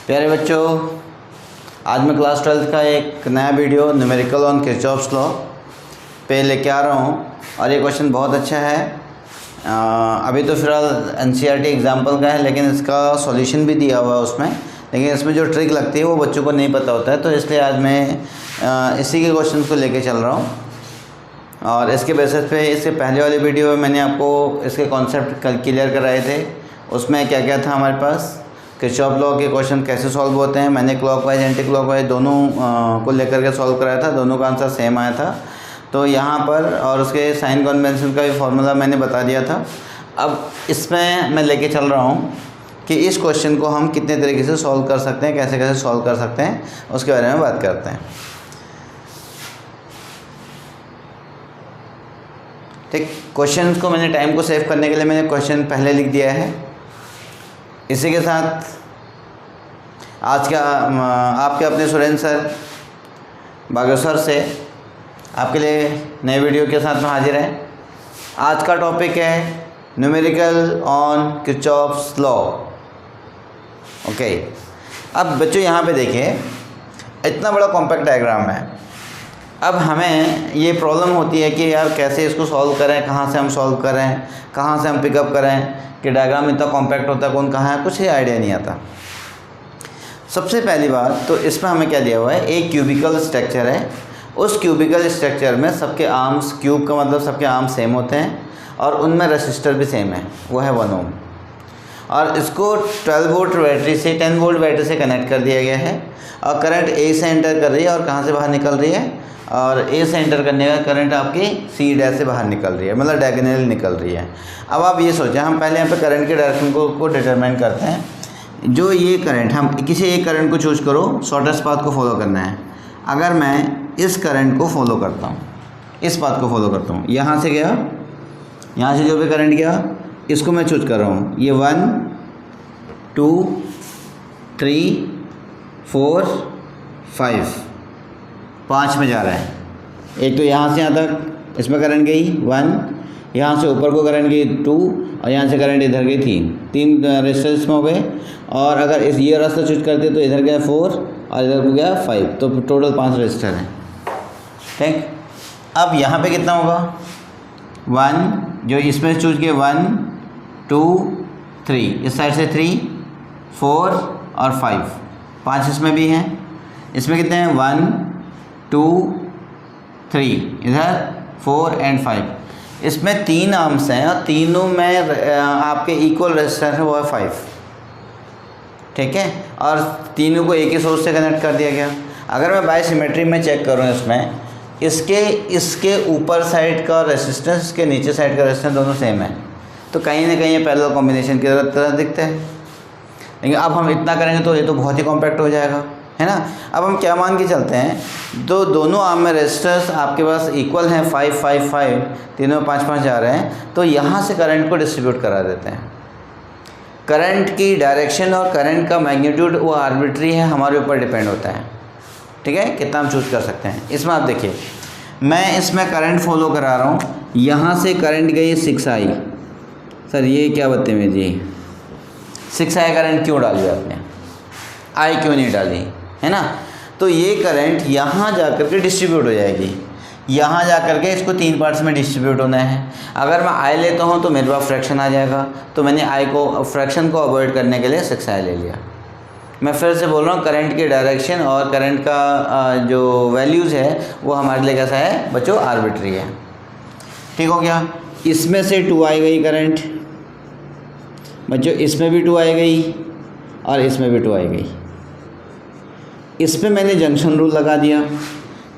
प्यारे बच्चों, आज मैं क्लास 12 का एक नया video numerical on Kirchhoff's law पे लेके आ रहा हूँ और ये क्वेश्चन बहुत अच्छा है। अभी तो फिलहाल एनसीईआरटी एग्जाम्पल का है, लेकिन इसका सॉल्यूशन भी दिया हुआ है उसमें, लेकिन इसमें जो ट्रिक लगती है वो बच्चों को नहीं पता होता है, तो इसलिए आज मैं इसी के क्वेश्चन को लेके चल रहा हूँ। और इसके बेसिस पे इसके पहले वाले वीडियो में मैंने आपको इसके कॉन्सेप्ट क्लियर कराए थे। उसमें क्या क्या था हमारे पास, किरचॉफ लॉ के क्वेश्चन कैसे सॉल्व होते हैं। मैंने क्लॉकवाइज एंटी क्लॉकवाइज दोनों को लेकर के सॉल्व कराया था, दोनों का आंसर सेम आया था। तो यहाँ पर और उसके साइन कन्वेंशन का भी फॉर्मूला मैंने बता दिया था। अब इसमें मैं लेके चल रहा हूँ कि इस क्वेश्चन को हम कितने तरीके से सॉल्व कर सकते हैं, कैसे कैसे सॉल्व कर सकते हैं, उसके बारे में बात करते हैं। ठीक, क्वेश्चन को मैंने टाइम को सेव करने के लिए मैंने क्वेश्चन पहले लिख दिया है। इसी के साथ आज का आपके अपने सुरेंद्र सर बागेश्वर से आपके लिए नए वीडियो के साथ में हाजिर हैं। आज का टॉपिक है numerical on Kirchhoff's law. Okay, अब बच्चों यहाँ पे देखिए, इतना बड़ा कॉम्पैक्ट डायग्राम है। अब हमें ये प्रॉब्लम होती है कि यार कैसे इसको सॉल्व करें, कहाँ से हम सॉल्व करें, कहाँ से हम पिकअप करें कि डायग्राम इतना कॉम्पैक्ट होता है, कौन कहाँ है, कुछ ही आइडिया नहीं आता। सबसे पहली बात तो इसमें हमें क्या दिया हुआ है, एक क्यूबिकल स्ट्रक्चर है। उस क्यूबिकल स्ट्रक्चर में सबके आर्म्स, क्यूब का मतलब सबके आर्म्स सेम होते हैं और उनमें रेसिस्टर भी सेम है, वो है 1 ओम। और इसको 12 वोल्ट बैटरी से 10 वोल्ट बैटरी से कनेक्ट कर दिया गया है और करंट ए से एंटर कर रही है और कहाँ से बाहर निकल रही है, और ए से एंटर करने का करंट आपकी सी डैश से बाहर निकल रही है, मतलब डायगोनली निकल रही है। अब आप ये सोचें, हम पहले यहाँ पे करंट के डायरेक्शन को डिटरमाइन करते हैं। जो ये करंट, हम किसी एक करंट को चूज़ करो, शॉर्टेस्ट पाथ को फॉलो करना है। अगर मैं इस करंट को फॉलो करता हूँ, इस पाथ को फॉलो करता हूँ, यहाँ से गया, यहाँ से जो भी करंट गया इसको मैं चूज कर रहा हूँ। ये 1 2 3 4 5 में जा रहा है। एक तो यहाँ से यहाँ तक इसमें करंट गई 1, यहाँ से ऊपर को करंट गई 2 और यहाँ से करंट इधर गई 3 रेजिस्टेंस में हो गए। और अगर इस ये रास्ता चूज करते तो इधर गया 4 और इधर को गया 5, तो टोटल 5 रेजिस्टर हैं। ठीक, अब यहाँ पे कितना होगा, 1 जो इसमें चूज किए 1 2 3, इस साइड से 3 4 और 5 इसमें भी हैं। इसमें कितने हैं, 1 2 3, इधर 4 एंड 5। इसमें 3 आर्म्स हैं और तीनों में आपके इक्वल रेजिस्टेंस है, वो है 5। ठीक है, और तीनों को एक ही सोर्स से कनेक्ट कर दिया गया। अगर मैं बाय सिमेट्री में चेक करूँ, इसमें इसके ऊपर साइड का रेजिस्टेंस, इसके नीचे साइड का रेजिस्टेंस दोनों सेम है, तो कहीं ना कहीं ये पैरेलल कॉम्बिनेशन की तरह दिखते हैं। लेकिन अब हम इतना करेंगे तो ये तो बहुत ही कॉम्पैक्ट हो जाएगा, है ना। अब हम क्या मान के चलते हैं, तो दोनों आर्म में रेजिस्टर्स आपके पास इक्वल हैं, 5 5 5, तीनों में 5 5 जा रहे हैं, तो यहाँ से करंट को डिस्ट्रीब्यूट करा देते हैं। करंट की डायरेक्शन और करंट का मैग्नीट्यूड वो आर्बिट्री है, हमारे ऊपर डिपेंड होता है। ठीक है, कितना हम चूज कर सकते हैं। इसमें आप देखिए, मैं इसमें करंट फॉलो करा रहा हूँ। यहाँ से करंट गई 6I। सर ये क्या बदतमीजी, 6I करंट क्यों डाली आपने, I क्यों नहीं डाली, है ना। तो ये करंट यहाँ जा कर के डिस्ट्रीब्यूट हो जाएगी, यहाँ जा कर के इसको 3 पार्ट्स में डिस्ट्रीब्यूट होना है। अगर मैं I लेता हूँ तो मेरे पास फ्रैक्शन आ जाएगा, तो मैंने फ्रैक्शन को अवॉइड करने के लिए 6I ले लिया। मैं फिर से बोल रहा हूँ, करंट की डायरेक्शन और करंट का जो वैल्यूज़ है वो हमारे लिए कैसा है बच्चों, आर्बिट्री है। ठीक हो गया। इसमें से 2I गई करंट बच्चों, इसमें भी 2I गई और इसमें भी 2I गई। इस पर मैंने जंक्शन रूल लगा दिया,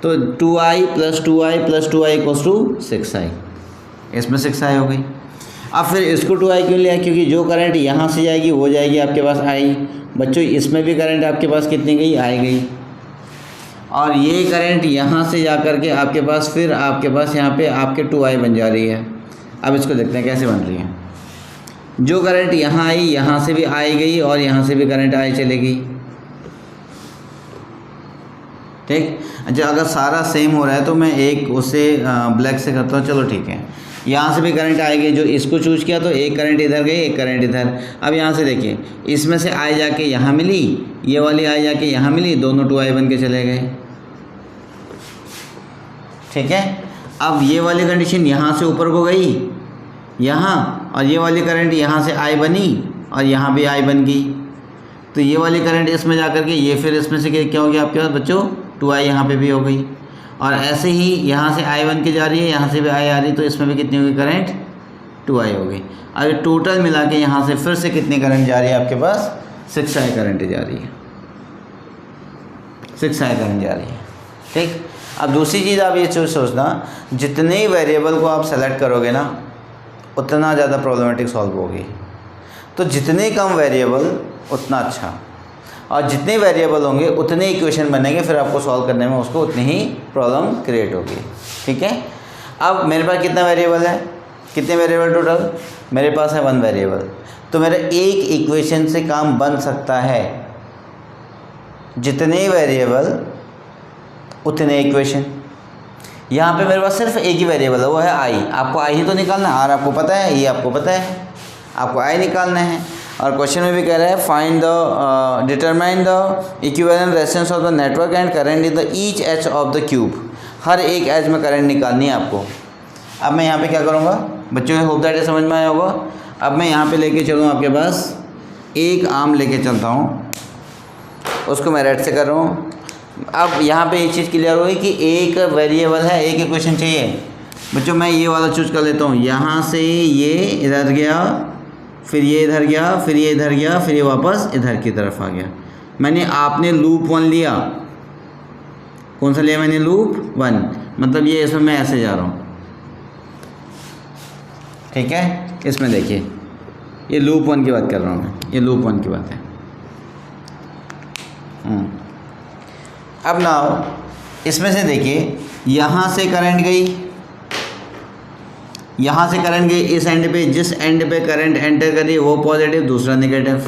तो 2I + 2I + 2I = 6I। इसमें 6I हो गई। अब फिर इसको 2I क्यों लिया, क्योंकि जो करंट यहाँ से जाएगी वो जाएगी आपके पास I। बच्चों इसमें भी करंट आपके पास कितनी गई, I गई। और ये करंट यहाँ से जा कर के आपके पास फिर आपके पास यहाँ पे आपके 2I बन जा रही है। अब इसको देखते हैं कैसे बन रही है। जो करंट यहाँ आई, यहाँ से भी I गई और यहाँ से भी करंट I चलेगी। ठीक, अच्छा अगर सारा सेम हो रहा है तो मैं एक उसे ब्लैक से करता हूँ, चलो ठीक है। यहाँ से भी करंट आएगी, जो इसको चूज किया तो एक करंट इधर गई, एक करंट इधर। अब यहाँ से देखिए, इसमें से आई जाके यहाँ मिली, ये वाली आई जाके यहाँ मिली, दोनों 2i बन के चले गए। ठीक है, अब ये वाली कंडीशन यहाँ से ऊपर को गई यहाँ, और ये वाली करंट यहाँ से आई बनी और यहाँ भी आई बन गई, तो ये वाली करंट इसमें जा कर के ये फिर इसमें से क्या हो गया आपके पास बच्चों, 2i यहाँ पे भी हो गई। और ऐसे ही यहाँ से आई बन के जा रही है, यहाँ से भी आई आ रही, तो इसमें भी कितनी होगी करंट, 2i हो गई। अब टोटल मिला के यहाँ से फिर से कितनी करंट जा रही है आपके पास, 6i करंट जा रही है, 6i करंट जा रही है। ठीक, अब दूसरी चीज़ आप ये चीज़ सोचना, जितने वेरिएबल को आप सेलेक्ट करोगे ना उतना ज़्यादा प्रॉब्लमेटिक सॉल्व होगी। तो जितने कम वेरिएबल उतना अच्छा, और जितने वेरिएबल होंगे उतने इक्वेशन बनेंगे, फिर आपको सॉल्व करने में उसको उतनी ही प्रॉब्लम क्रिएट होगी। ठीक है, अब मेरे पास कितना वेरिएबल है, कितने वेरिएबल टोटल, मेरे पास है 1 वेरिएबल, तो मेरा एक इक्वेशन से काम बन सकता है। जितने वेरिएबल उतने इक्वेशन। यहाँ पे मेरे पास सिर्फ एक ही वेरिएबल है, वो है आई। आपको आई ही तो निकालना है, आर आपको पता है, ये आपको पता है, आपको आई निकालना है। और क्वेश्चन में भी कह रहा है find the determine the equivalent resistance of the network and current in the each edge of the cube. हर एक एज में करंट निकालनी है आपको। अब मैं यहाँ पे क्या करूँगा बच्चों, होप दैट ये समझ में आया होगा। अब मैं यहाँ पे लेके चलूँ, आपके पास एक आर्म लेके चलता हूँ, उसको मैं रेड से कर रहा हूँ। अब यहाँ पे एक चीज़ क्लियर हुई कि एक वेरिएबल है, एक इक्वेशन चाहिए बच्चों। मैं ये वाला चूज कर लेता हूँ, यहाँ से ये इधर गया, फिर ये इधर गया, फिर ये इधर गया, फिर ये वापस इधर की तरफ आ गया। मैंने आपने लूप 1 लिया, कौन सा लिया मैंने, लूप 1, मतलब ये इसमें मैं ऐसे जा रहा हूँ। ठीक है, इसमें देखिए ये लूप 1 की बात कर रहा हूँ मैं, ये लूप 1 की बात है। अब नाउ इसमें से देखिए, यहाँ से करंट गई, यहाँ से करंट गई इस एंड पे, जिस एंड पे करंट एंटर करी वो पॉजिटिव, दूसरा नेगेटिव।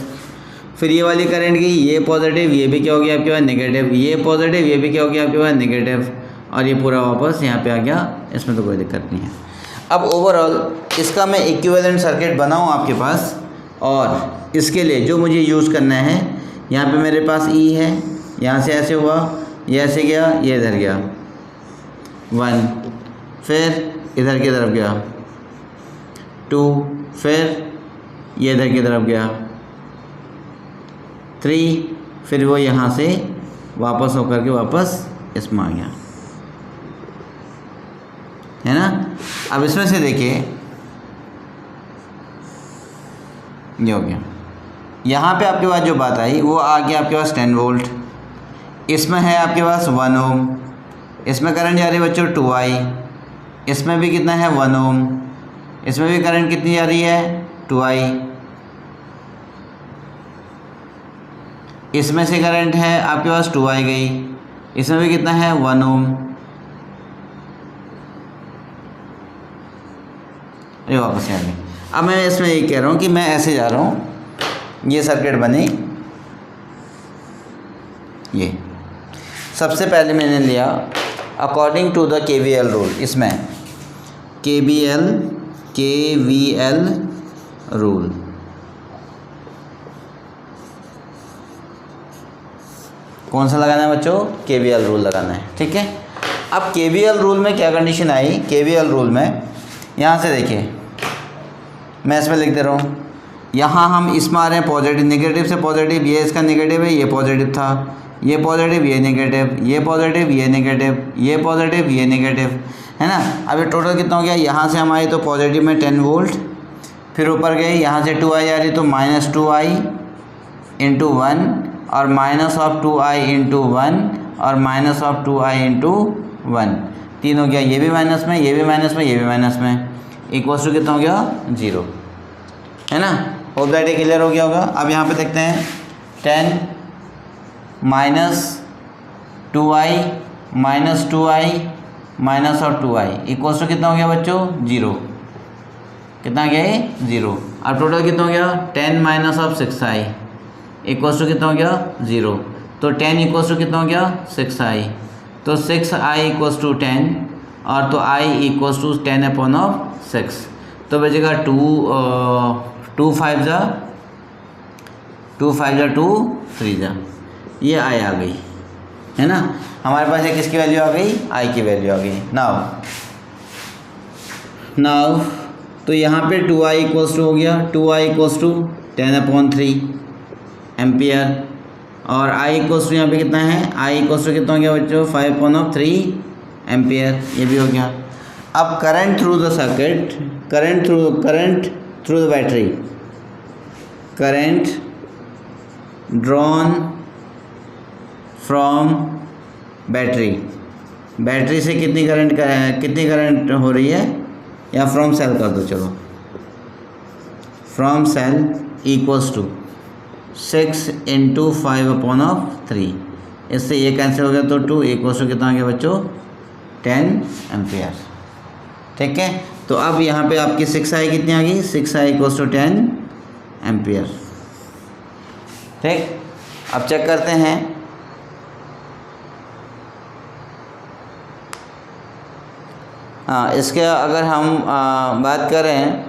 फिर ये वाली करंट गई, ये पॉजिटिव, ये भी क्या हो गया आपके पास नेगेटिव, ये पॉजिटिव, ये भी क्या हो गया आपके पास नेगेटिव, और ये पूरा वापस यहाँ पे आ गया। इसमें तो कोई दिक्कत नहीं है। अब ओवरऑल इसका मैं इक्विवेलेंट सर्किट बनाऊँ आपके पास, और इसके लिए जो मुझे यूज़ करना है, यहाँ पे मेरे पास ई है, यहाँ से ऐसे हुआ, ये ऐसे गया, ये इधर गया 1, फिर इधर की तरफ गया 2, फिर ये इधर की तरफ गया 3, फिर वो यहाँ से वापस होकर के वापस इसमें आ गया, है ना। अब इसमें से देखिए ये हो गया। यहाँ पे आपके पास जो बात आई वो आ गया आपके पास 10 वोल्ट, इसमें है आपके पास 1 ओम, इसमें करंट जा रही है बच्चों 2i, इसमें भी कितना है 1 ओम, इसमें भी करंट कितनी जा रही है 2i, इसमें से करंट है आपके पास 2i गई, इसमें भी कितना है 1 ओम। ये वापस आ गई। अब मैं इसमें ये कह रहा हूँ कि मैं ऐसे जा रहा हूँ, ये सर्किट बनी, ये सबसे पहले मैंने लिया according to the KVL rule. इसमें KVL रूल, कौन सा लगाना है बच्चों, KVL रूल लगाना है। ठीक है, अब KVL रूल में क्या कंडीशन आई, KVL रूल में यहाँ से देखिए, मैं इसमें लिख दे रहा हूँ, यहाँ हम इसमें आ रहे हैं पॉजिटिव, नेगेटिव से पॉजिटिव, ये इसका नेगेटिव है, ये पॉजिटिव था, ये पॉजिटिव, ये नेगेटिव, ये पॉजिटिव, ये नेगेटिव, ये पॉजिटिव, ये नेगेटिव, है ना। अब ये टोटल कितना हो गया, यहाँ से हम आए तो पॉजिटिव में 10 वोल्ट, फिर ऊपर गए, यहाँ से 2i आ रही तो -2i इंटू 1, और -2i इंटू 1, और -2i इंटू 1, 3 हो गया, ये भी माइनस में, ये भी माइनस में, ये भी माइनस में, इक्वल्स टू कितना हो गया 0, है ना। होप दैट ये क्लियर हो गया होगा। अब यहाँ पे देखते हैं 10 -2i -2i माइनस और 2i इक्वल्स टू कितना हो गया बच्चों 0, कितना गया ये 0। अब टोटल कितना हो गया 10 minus of 6i equals to कितना हो गया 0, तो 10 इक्वल्स टू कितना हो गया 6i, तो 6i इक्वल्स टू 10, और तो i equals to 10 upon of 6, तो बचेगा 2 5 जा 2 3 जा, ये आई आ गई है ना। हमारे पास ये किसकी वैल्यू आ गई, आई की वैल्यू आ गई। नाउ तो यहाँ पे 2i इक्वल्स टू हो गया, 2i इक्वल्स टू 10/3 एम्पियर, और i इक्वल्स टू यहाँ पे कितना है, i इक्वल्स टू कितना हो गया बच्चों, 5/3 एम्पियर, ये भी हो गया। अब current through the circuit, current through the battery, current drawn from battery से कितनी करंट हो रही है, या फ्रॉम सेल कर दो, चलो फ्रॉम सेल इक्वल्स टू 6 × 5/3, इससे ये कैंसिल हो गया, तो 2 इक्वल्स टू कितना हो गया बच्चों, 10 एम्पियर। ठीक है, तो अब यहाँ पे आपकी 6i कितनी आ गई, 6i इक्वल्स टू 10 एम्पियर। ठीक, अब चेक करते हैं। हाँ, इसके अगर हम बात करें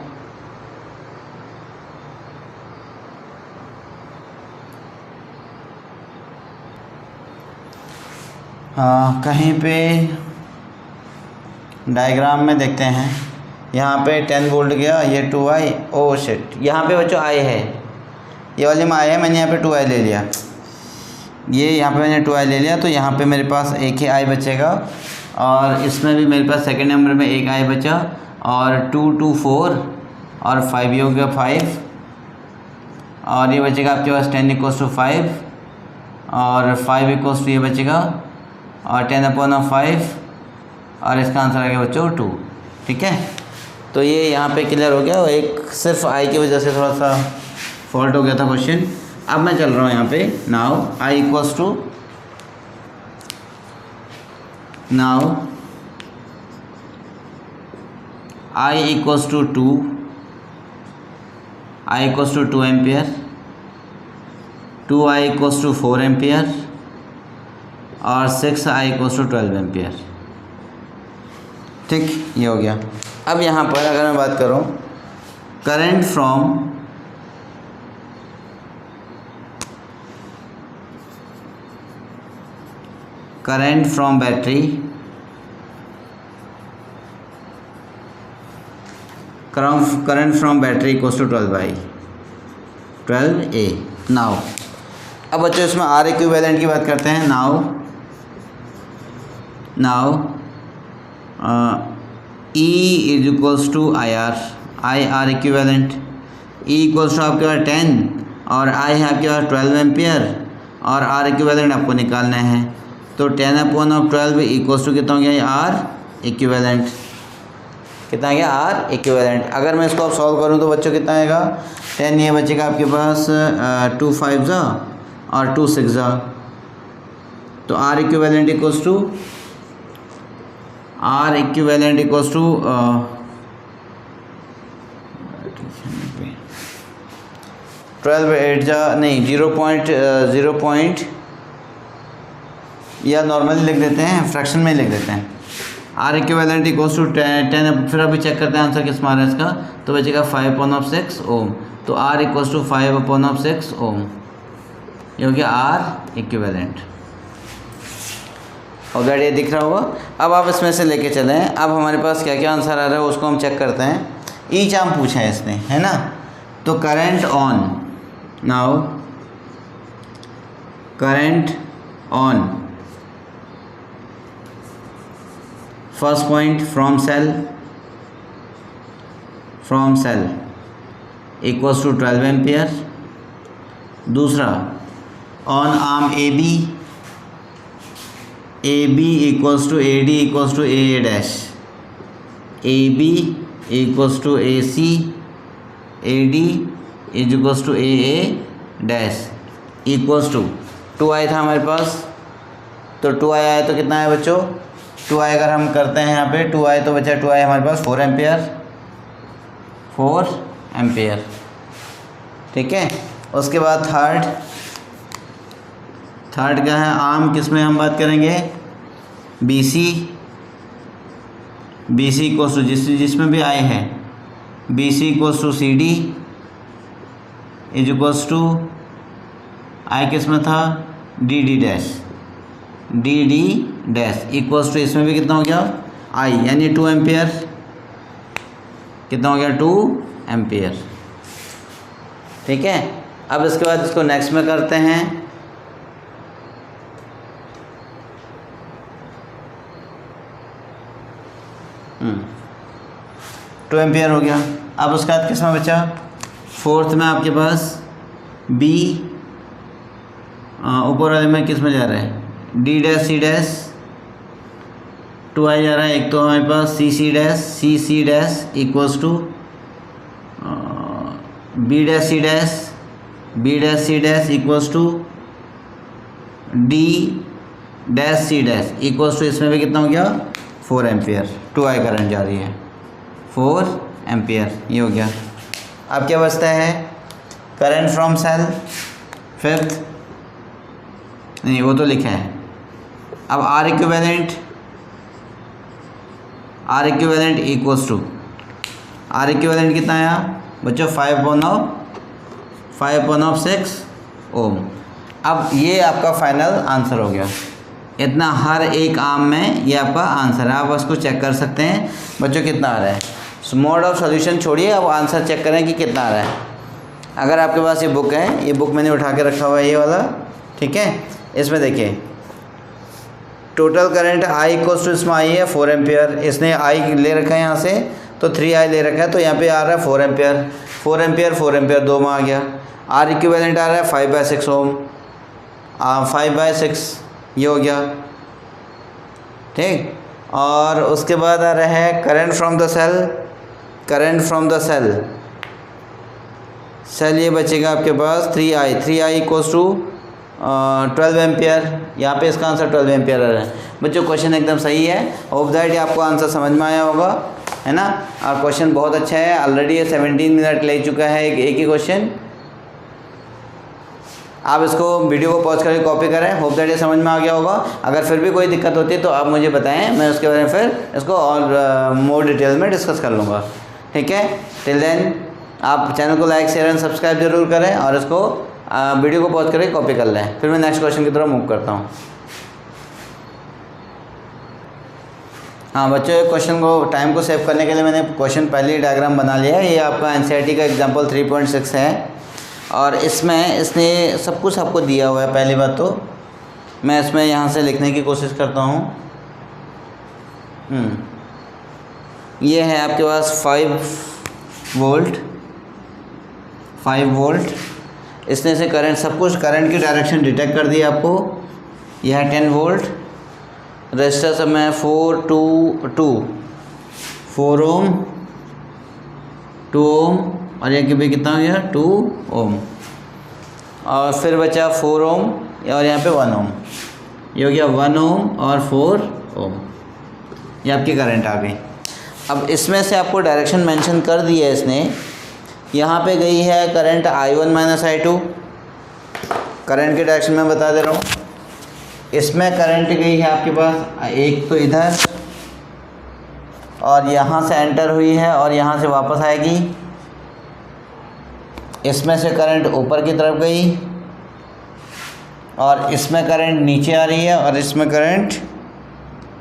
कहीं पे डायग्राम में देखते हैं, यहाँ पे 10 वोल्ट गया, ये 2i, ओ शिट, यहाँ पे बच्चों i है, ये वाले में i है, मैंने यहाँ पे 2i ले लिया, ये यहाँ पे मैंने 2i ले लिया, तो यहाँ पे मेरे पास एक ही i बचेगा, और इसमें भी मेरे पास सेकेंड नंबर में एक i बचा, और 2 2 4 और 5, ये हो गया 5, और ये बचेगा आपके पास 10 इक्वल्स टू 5, और 5 इक्वल्स टू ये बचेगा, और 10/5, और इसका आंसर आ गया बच्चों 2। ठीक है, तो ये यहाँ पे क्लियर हो गया, एक सिर्फ i की वजह से थोड़ा सा फॉल्ट हो गया था क्वेश्चन। अब मैं चल रहा हूँ यहाँ पे, now i equals to, now i equals to 2, i equals to 2 ampere, 2i equals to 4 ampere, और 6i इक्वल्स टू 12 एम्पियर। ठीक, ये हो गया। अब यहाँ पर अगर मैं बात करूँ current from battery, current from battery equals to 12a। Now अब बच्चों इसमें R इक्विवेलेंट की बात करते हैं। Now E is equals to IR, IR equivalent, E equals to आपके पास 10, और I है आपके पास 12 एम्पियर, और R इक्विवेलेंट आपको निकालना है, तो 10/12 इक्वल्स टू कितना हो गया, R इक्विवेलेंट, कितना आ गया, R इक्विवेलेंट। अगर मैं इसको अब सॉल्व करूँ तो बच्चों कितना आएगा, 10 ये बचेगा आपके पास, 2 5 जा और 2 6 जा, तो R इक्विवेलेंट इक्वल्स टू 12 8 जा नहीं 0.0 या नॉर्मली लिख देते हैं, फ्रैक्शन में लिख देते हैं। R इक्विवेलेंट इक्वल्स टू 10, फिर अभी चेक करते हैं आंसर किस मार है इसका, तो बचेगा 5/6 ओम, तो R इक्वल्स टू 5/6 ओम, ये हो गया R इक्विवेलेंट। और गाड़ी ये दिख रहा होगा। अब आप इसमें से लेके चलें, अब हमारे पास क्या क्या आंसर आ रहा है उसको हम चेक करते हैं। ईच आम पूछा है इसने, है ना, तो current on, now current on, first point from cell equals to 12 ampere. दूसरा on arm AB equals to AD equals to AA dash, AB equals to AC, AD is equals to AA dash equals to 2i था हमारे पास, तो 2i आया तो कितना है बच्चों, 2i अगर हम करते हैं यहाँ पे 2i तो बचा 2i हमारे पास 4 एम्पियर। ठीक है, उसके बाद थर्ड क्या है, आर्म किस में हम बात करेंगे, BC B C equals to जिसमें भी आई है, B C equals to C D is equals to I किस में था, D D dash, D D dash equals to इसमें भी कितना हो गया आई, यानी 2 एम्पियर, कितना हो गया 2 एम्पियर। ठीक है, अब इसके बाद इसको नेक्स्ट में करते हैं। टू एम्पियर हो गया। अब उसके बाद किस में बचा, फोर्थ में आपके पास बी, ऊपर वाले में किस में जा रहा है, D dash C dash, 2 I जा रहा है, एक तो हमारे पास C C dash equals to B dash C dash equals to D dash C dash equals to, इसमें भी कितना हो गया 4 एम्पियर, 2 आई करंट जा रही है, 4 एम्पियर, ये हो गया। अब क्या बचता है, करंट फ्रॉम सेल, फिफ्थ नहीं वो तो लिखा है। अब R equivalent equals to, R equivalent कितना आया बच्चों, 5/6 ओम। अब ये आपका फाइनल आंसर हो गया, इतना हर एक आर्म में ये आपका आंसर है। आप उसको चेक कर सकते हैं बच्चों कितना आ रहा है। मोड ऑफ सॉल्यूशन छोड़िए, अब आंसर चेक करें कि कितना आ रहा है। अगर आपके पास ये बुक है, ये बुक मैंने उठा के रखा हुआ है ये वाला, ठीक है, इसमें देखिए total current I equals to, इसमें आई है 4 एम्पियर, इसने आई ले रखा है यहाँ से तो 3 आई ले रखा है, तो यहाँ पे आ रहा है 4 एम्पियर, 4 एम्पियर 2 में आ गया। आर इक्विवेलेंट आ रहा है 5/6 ओम, 5/6 ये हो गया, ठीक। और उसके बाद आ रहा है करंट फ्रॉम द सेल ये बचेगा आपके पास 3 आई इक्वल्स टू 12 एम्पियर, यहाँ पे इसका आंसर 12 एम्पियर आ रहा है। बच्चों क्वेश्चन एकदम सही है, होप दैट आपको आंसर समझ में आया होगा, है ना। और क्वेश्चन बहुत अच्छा है, ऑलरेडी ये 17 मिनट ले चुका है एक ही क्वेश्चन। आप इसको वीडियो को पॉज करके कॉपी करें, होप दैट ये समझ में आ गया होगा। अगर फिर भी कोई दिक्कत होती है तो आप मुझे बताएं, मैं उसके बारे में फिर इसको और मोर डिटेल में डिस्कस कर लूँगा, ठीक है। टिल देन आप चैनल को लाइक शेयर एंड सब्सक्राइब जरूर करें और इसको वीडियो को पॉज करके कॉपी कर लें। फिर मैं नेक्स्ट क्वेश्चन की तरफ मूव करता हूँ। हाँ बच्चों, क्वेश्चन को टाइम को सेव करने के लिए मैंने क्वेश्चन पहले ही डायग्राम बना लिया है। ये आपका एनसीईआरटी का एग्जाम्पल 3.6 है और इसमें इसने सब कुछ आपको दिया हुआ है। पहली बात तो मैं इसमें यहाँ से लिखने की कोशिश करता हूँ। ये है आपके पास 5 वोल्ट, इसने से करंट सब कुछ करंट की डायरेक्शन डिटेक्ट कर दी आपको। यह है 10 वोल्ट, रजिस्टर सब में 4 ओम 2 ओम और ये भी कितना हो गया 2 ओम, और फिर बचा 4 ओम और यहाँ पे 1 ओम, ये हो गया 1 ओम और 4 ओम, ये आपकी करंट आ गई। अब इसमें से आपको डायरेक्शन मेंशन कर दी है इसने। यहाँ पे गई है current I1 minus I2, current की डायरेक्शन में बता दे रहा हूँ। इसमें करंट गई है आपके पास एक तो इधर और यहाँ से एंटर हुई है और यहाँ से वापस आएगी। इसमें से करंट ऊपर की तरफ गई और इसमें करंट नीचे आ रही है और इसमें करंट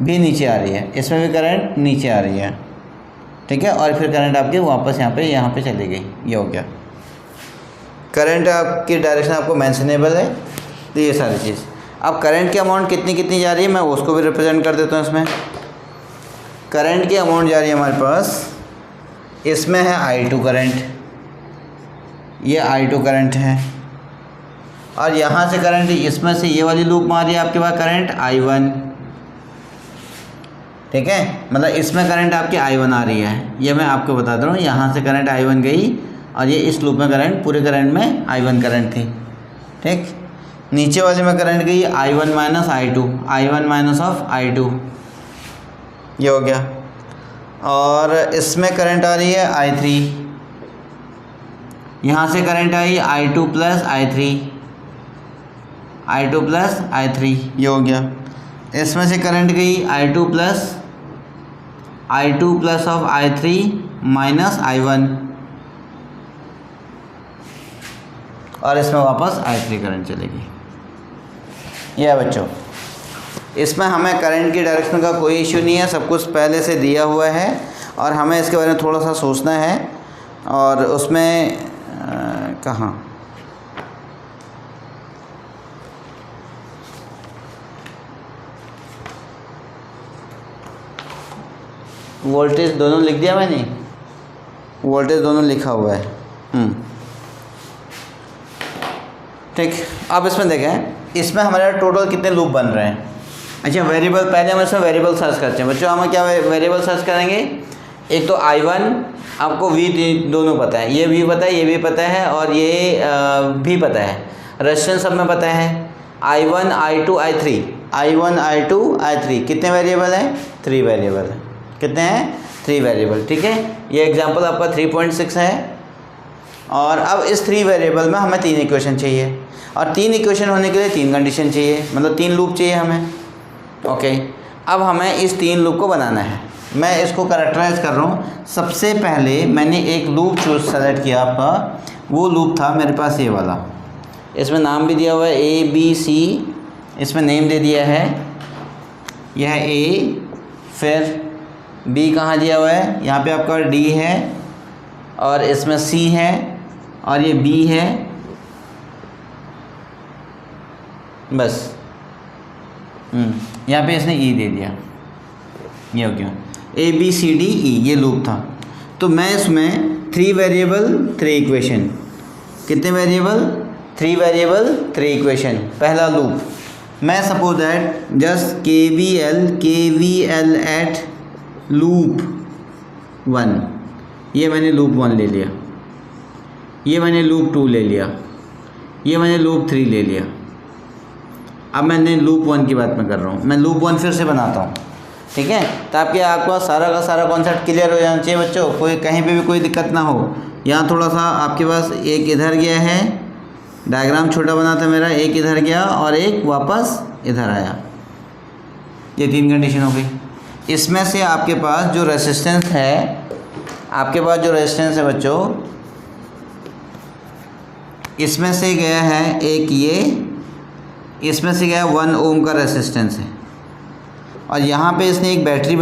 भी नीचे आ रही है, इसमें भी करंट नीचे आ रही है, ठीक है। और फिर करंट आपकी वापस यहाँ पे चली गई, ये हो गया। करंट आपकी डायरेक्शन आपको मेंशनेबल है, तो ये सारी चीज़। अब करंट की अमाउंट कितनी जा रही है मैं उसको भी रिप्रेजेंट कर देता हूँ। इसमें करंट की अमाउंट जा रही है हमारे पास, इसमें है I2 करंट, ये I2 करंट है और यहाँ से करंट इसमें से ये वाली लूप मारी है आपके पास करंट I1, ठीक है। मतलब इसमें करंट आपकी I1 आ रही है, ये मैं आपको बता दे रहा हूँ। यहाँ से करंट I1 गई और ये इस लूप में करंट, पूरे करंट में I1 करंट थी, ठीक। नीचे वाले में करंट गई I1 minus I2, I1 minus of I2, ये हो गया। और इसमें करंट आ रही है I3, यहाँ से current I I2 plus I3, ये हो गया। इसमें से करंट गई I2 plus I2 plus of I3 minus I1, और इसमें वापस I3 करंट चलेगी। यह है बच्चों, इसमें हमें करंट की डायरेक्शन का कोई इशू नहीं है, सब कुछ पहले से दिया हुआ है और हमें इसके बारे में थोड़ा सा सोचना है। और उसमें कहाँ वोल्टेज दोनों लिख दिया मैंने, वोल्टेज दोनों लिखा हुआ है। ठीक, अब इसमें देखें, इसमें हमारे टोटल कितने लूप बन रहे हैं। अच्छा, वेरिएबल, पहले हम इसमें वेरिएबल सर्च करते हैं बच्चों। हम क्या वेरिएबल सर्च करेंगे, एक तो I1, आपको V दोनों पता है, ये भी पता है, ये भी पता है, और ये भी पता है, रेजिस्टेंस सब में पता है। I1 I2 I3, I1 I2 I3 कितने वेरिएबल हैं, 3 वेरिएबल हैं। कितने हैं, 3 वेरिएबल। ठीक है, ये एग्जांपल आपका 3.6 है। और अब इस 3 वेरिएबल में हमें 3 इक्वेशन चाहिए, और 3 इक्वेशन होने के लिए 3 कंडीशन चाहिए, मतलब 3 लूप चाहिए हमें। ओके, अब हमें इस 3 लूप को बनाना है। मैं इसको कैरेक्टराइज कर रहा हूँ। सबसे पहले मैंने एक लूप सेलेक्ट किया आपका, वो लूप था मेरे पास ये वाला, इसमें नाम भी दिया हुआ है ABC, इसमें नेम दे दिया है, यह है A, फिर B कहाँ दिया हुआ है, यहाँ पे आपका D है, और इसमें C है, और ये B है, बस। यहाँ पे इसने E दे दिया, ये हो गया ABCDE, ये लूप था। तो मैं इसमें 3 वेरिएबल 3 इक्वेशन, कितने वेरिएबल, 3 वेरिएबल 3 इक्वेशन, पहला लूप। मैं suppose that just KVL at loop 1, ये मैंने लूप 1 ले लिया, ये मैंने लूप 2 ले लिया, ये मैंने लूप 3 ले लिया। अब मैंने लूप 1 की बात मैं कर रहा हूँ, मैं लूप 1 फिर से बनाता हूँ। ठीक है, ताकि आपको सारा का सारा कॉन्सेप्ट क्लियर हो जाना चाहिए बच्चों, कोई कहीं पे भी कोई दिक्कत ना हो। यहाँ थोड़ा सा आपके पास एक इधर गया है, डायग्राम छोटा बना था मेरा, एक इधर गया और एक वापस इधर आया, ये 3 कंडीशन हो गई। इसमें से आपके पास जो रेसिस्टेंस है, आपके पास जो रेजिस्टेंस है बच्चों, इसमें से गया है एक ये, इसमें से गया 1 ओम का रेजिस्टेंस है, और यहाँ पे इसने एक बैटरी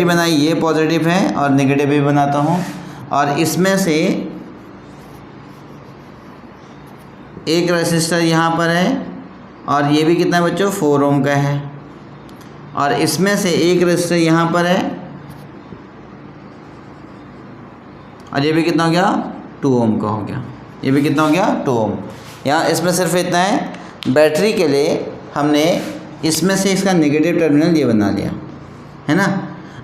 बनाई, ये पॉजिटिव है और नेगेटिव भी बनाता हूँ, और इसमें से एक रेसिस्टर यहाँ पर है, और ये भी कितना है बच्चों, 4 ओम का है, और इसमें से एक रेसिस्टर यहाँ पर है, और ये भी कितना हो गया, 2 ओम का हो गया, ये भी कितना हो गया, 2 ओम। यहाँ इसमें सिर्फ इतना है, बैटरी के लिए हमने इसमें से इसका नेगेटिव टर्मिनल ये बना लिया है ना।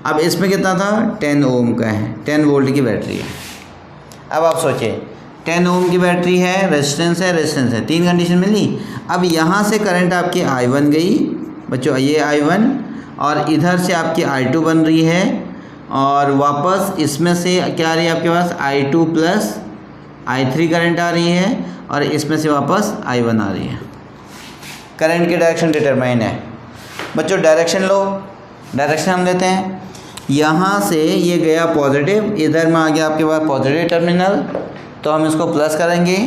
अब इसमें कितना था, 10 ओम का है, 10 वोल्ट की बैटरी है। अब आप सोचिए, 10 ओम की बैटरी है, रेजिस्टेंस है, 3 कंडीशन मिली। अब यहाँ से करंट आपकी I1 गई बच्चों, ये I1, और इधर से आपकी I2 बन रही है, और वापस इसमें से क्या आ रही है आपके पास, I2 प्लस I3 करंट आ रही है, और इसमें से वापस I1 आ रही है। करंट की डायरेक्शन डिटरमाइन है बच्चों। डायरेक्शन लो, डायरेक्शन हम लेते हैं, यहाँ से ये गया पॉजिटिव, इधर में आ गया आपके पास पॉजिटिव टर्मिनल, तो हम इसको प्लस करेंगे,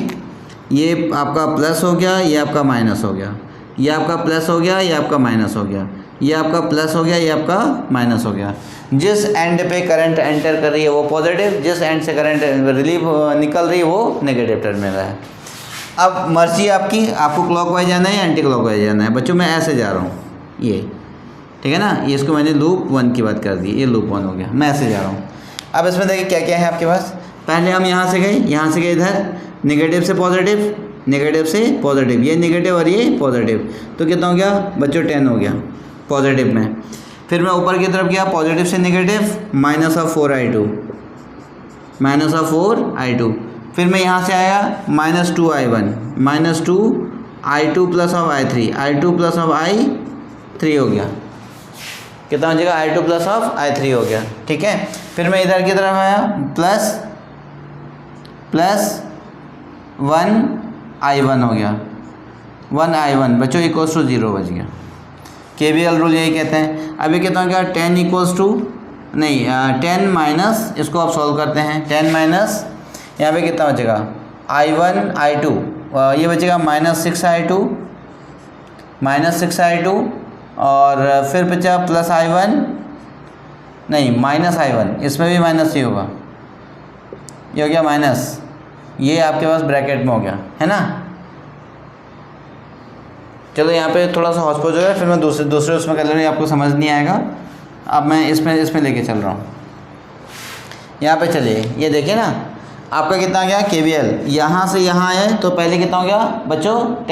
ये आपका प्लस हो गया, ये आपका माइनस हो गया, ये आपका प्लस हो गया, ये आपका माइनस हो गया, ये आपका प्लस हो गया, ये आपका माइनस हो गया। जिस एंड पे करंट एंटर कर रही है वो पॉजिटिव, जिस एंड से करंट रिलीव निकल रही है वो नेगेटिव टर्मिनल है। अब मर्जी आपकी, आपको क्लॉकवाइज जाना है या एंटी क्लॉकवाइज जाना है बच्चों। मैं ऐसे जा रहा हूँ, ये ठीक है ना, ये इसको मैंने लूप 1 की बात कर दी, ये लूप 1 हो गया, मैं ऐसे जा रहा हूँ। अब इसमें देखिए क्या क्या है आपके पास। पहले हम यहाँ से गए इधर, नेगेटिव से पॉजिटिव, नेगेटिव से पॉजिटिव, ये नेगेटिव और ये पॉजिटिव, तो कितना हो गया बच्चों, 10 हो गया पॉजिटिव में। फिर मैं ऊपर की तरफ गया, पॉजिटिव से negative, minus of 4I2, minus of 4I2। फिर मैं यहाँ से आया -2I1, -2I2 plus of I3, I2 plus of I3 हो गया, कितना हो जाएगा, I2 प्लस ऑफ I3 हो गया। ठीक है, फिर मैं इधर की तरफ आया, प्लस 1I1 हो गया, 1I1 बच्चों इक्वल्स टू 0 बच गया। KVL रूल यही कहते हैं। अभी कहता हूँ क्या 10 इक्वल्स टू नहीं 10 माइनस, इसको आप सॉल्व करते हैं 10 माइनस यहाँ पे कितना बचेगा I1 I2 ये बचेगा -6 I2 और फिर बचा प्लस I1 नहीं माइनस I1, इसमें भी माइनस ही होगा, ये हो गया माइनस, ये आपके पास ब्रैकेट में हो गया है ना। चलो यहाँ पे थोड़ा सा हौच-पौच हो गया, फिर मैं दूसरे उसमें कर ले रहा हूँ, आपको समझ नहीं आएगा। अब मैं इसमें लेके चल रहा हूँ। यहाँ पे चलिए, ये देखिए ना आपका कितना आ गया KVL, यहाँ से यहाँ है तो पहले कितना हो गया बच्चों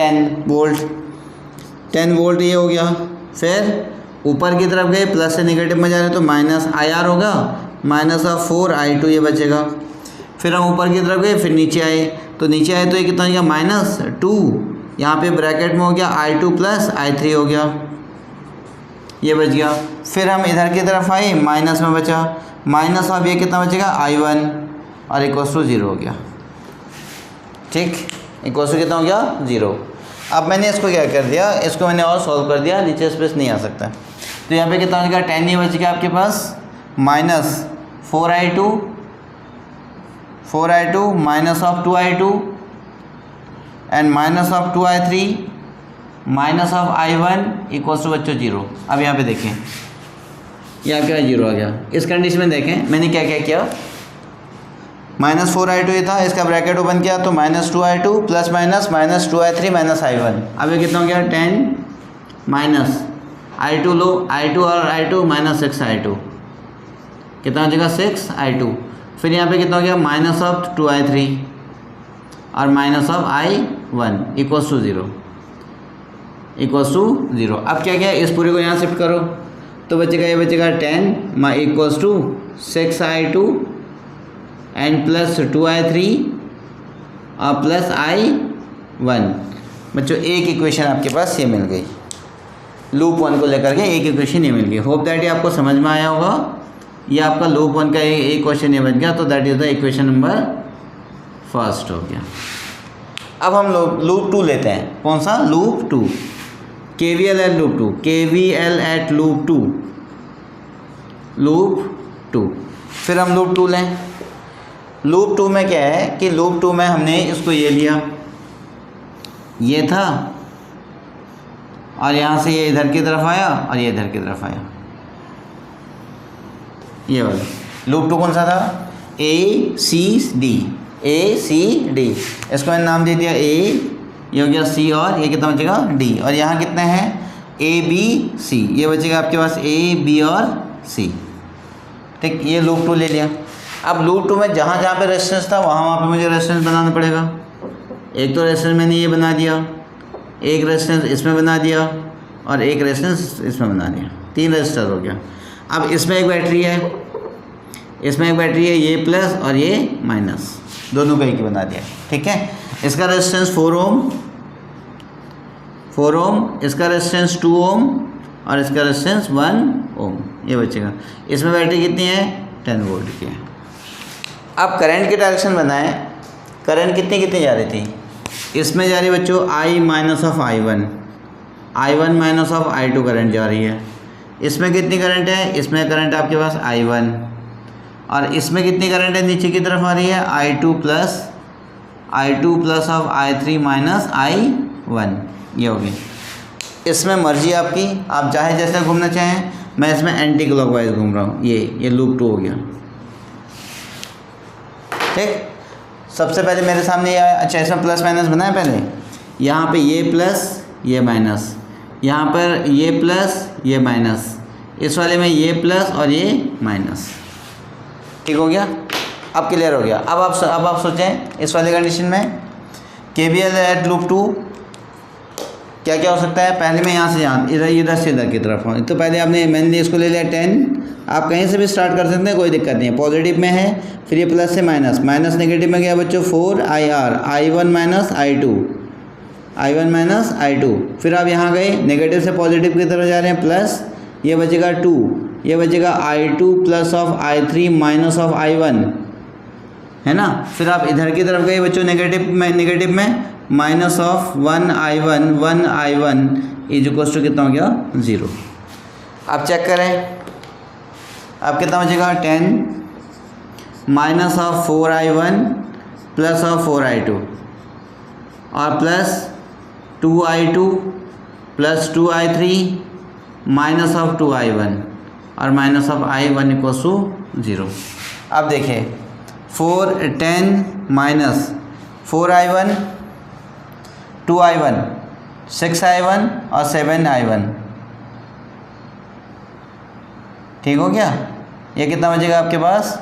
10 वोल्ट ये हो गया। फिर ऊपर की तरफ गए, प्लस से नेगेटिव में जा रहे हैं तो माइनस IR होगा, -4I2 ये बचेगा। फिर हम ऊपर की तरफ गए, फिर नीचे आए तो ये कितना हो गया -2, यहाँ पे ब्रैकेट में हो गया I2 + I3 हो गया, ये बच गया। फिर हम इधर की तरफ आए, माइनस में बचा, माइनस अब ये कितना बचेगा I1 और इक्वल्स टू 0 हो गया। ठीक, इक्वल्स टू कितना हो गया 0। अब मैंने इसको क्या कर दिया, इसको मैंने और सॉल्व कर दिया, नीचे स्पेस नहीं आ सकता। तो यहाँ पे कितना हो गया 10 ये बच गया आपके पास, -4I2 -2I2 and -2I3 -I1 equals to बच्चों 0। अब यहाँ पे देखें, ये आपके पास 0 आ गया। इस कंडीशन में देखें मैंने क्या किया, -4I2 ये था, इसका ब्रैकेट ओपन किया तो -2I2 plus minus -2I3 -I1। अब ये कितना हो गया 10 माइनस I2 लो, I2 और I2 -6I2 कितना हो जाएगा 6I2। फिर यहाँ पे कितना हो गया -2I3 और -I1 इक्वल्स टू 0 अब क्या किया, इस पूरे को यहाँ शिफ्ट करो तो बचेगा, ये बचेगा 10 equals to 6I2 and plus 2I3 और प्लस I1। बच्चों एक इक्वेशन आपके पास ये मिल गई, लूप 1 को लेकर के एक इक्वेशन ये मिल गई। होप दैट ये आपको समझ में आया होगा। ये आपका लूप 1 का एक क्वेश्चन ये बन गया, तो that is the equation number 1 हो गया। अब हम लोग लूप 2 लेते हैं। कौन सा लूप 2, KVL एट लूप 2। फिर हम लूप 2 लें। लूप 2 में क्या है कि लूप 2 में हमने इसको ये लिया, ये था, और यहाँ से ये इधर की तरफ आया और ये इधर की तरफ आया, ये वाला। लूप 2 कौन सा था, ACD। इसको मैंने नाम दे दिया A, ये हो गया C और ये कितना बचेगा D, और यहाँ कितने हैं ABC, ये बचेगा आपके पास A B और C। ठीक, ये लूप 2 ले लिया। अब लूप 2 में जहाँ जहाँ पे रेजिस्टेंस था वहाँ पे मुझे रेजिस्टेंस बनाना पड़ेगा। एक तो रेजिस्टेंस मैंने ये बना दिया, एक रेजिस्टेंस इसमें बना दिया और एक रेजिस्टेंस इसमें बना दिया, 3 रेजिस्टर हो गया। अब इसमें एक बैटरी है, ये प्लस और ये माइनस, दोनों को एक ही बना दिया। ठीक है, इसका रेजिस्टेंस 4 ओम, इसका रेजिस्टेंस 2 ओम और इसका रेजिस्टेंस 1 ओम, ये बचेगा। इसमें बैटरी कितनी है 10 वोल्ट की है। अब करंट की डायरेक्शन बनाएं, करंट कितनी जा रही थी, इसमें जा रही है बच्चों I minus of I2 current जा रही है। इसमें कितनी करंट है, इसमें करंट आपके पास I1, और इसमें कितनी करंट है नीचे की तरफ आ रही है I2 plus of I3 minus I1, ये होगी। इसमें मर्जी आपकी, आप चाहे जैसे घूमना चाहें। मैं इसमें एंटी क्लॉकवाइज घूम रहा हूँ, ये लूप 2 हो गया। ठीक, सबसे पहले मेरे सामने ये आया। अच्छा, इसमें प्लस माइनस बनाए पहले, यहाँ पे ये प्लस ये माइनस, यहाँ पर ये प्लस ये माइनस, इस वाले में ये प्लस और ये माइनस। ठीक हो गया, अब क्लियर हो गया। अब आप सोचें इस वाले कंडीशन में KVL एट लूप 2 क्या क्या हो सकता है। पहले मैं यहाँ से इधर से इधर की तरफ हूँ, तो पहले मैंने इसको ले लिया 10। आप कहीं से भी स्टार्ट कर सकते हैं, कोई दिक्कत नहीं है। पॉजिटिव में है, फिर ये प्लस से माइनस नेगेटिव में गया बच्चों 4IR, I1 माइनस I2। फिर आप यहाँ गए, नेगेटिव से पॉजिटिव की तरफ जा रहे हैं, प्लस ये बचेगा 2, ये बचेगा I2 plus of I3 minus of I1, है ना। फिर आप इधर की तरफ गए बच्चों नेगेटिव में minus of 1i1 is equals to कितना हो गया 0। आप चेक करें, अब कितना बचेगा 10 minus of 4i1 plus of 4i2 और plus 2i2 plus 2i3 minus of 2i1 और minus of i1 equals to 0। अब देखिए 10 माइनस 4i1 2i1 6i1 और 7i1, ठीक हो गया। ये कितना बचेगा आपके पास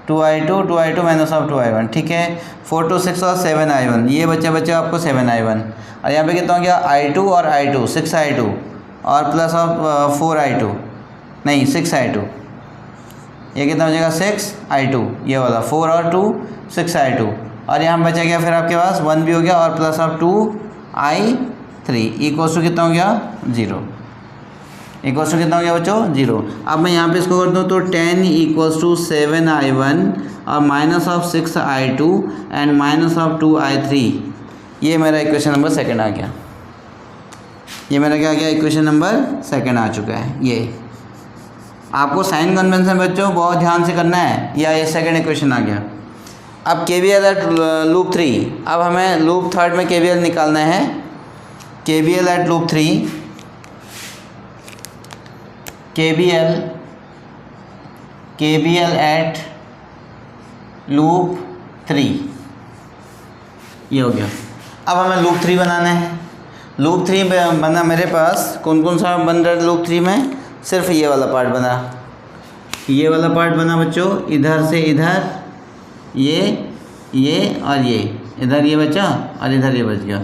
2i2 माइनस ऑफ 2i1, ठीक है। 4 2 6 और 7i1, ये बच्चा आपको 7i1 और यहाँ पे कितना हो गया i2 और i2 6i2 और प्लस ऑफ 4i2 नहीं 6i2, ये कितना बचेगा 6i2, ये वाला 4 और 2 6i2 और यहाँ बचा गया फिर आपके पास 1 भी हो गया और plus of 2i3 equals to कितना हो गया 0। इक्वल्स टू कितना हो गया बच्चों 0। अब मैं यहाँ पे इसको कर दूँ तो 10 इक्वल्स टू 7i1 और minus of 6i2 and minus of 2i3, ये मेरा इक्वेशन नंबर सेकंड आ गया। ये मेरा क्या आ गया इक्वेशन नंबर सेकंड आ चुका है। ये आपको साइन कन्वेंशन बच्चों बहुत ध्यान से करना है। ये सेकंड इक्वेशन आ गया। अब KVL एट लूप 3, अब हमें लूप थर्ड में KVL निकालना है। KVL at loop 3, KVL at loop 3, ये हो गया। अब हमें लूप 3 बनाना है। लूप 3 बना मेरे पास कौन कौन सा बन रहा है लूप 3 में, सिर्फ ये वाला पार्ट बना, ये वाला पार्ट बना बच्चों, इधर से इधर ये और ये इधर ये बचा और इधर ये बच गया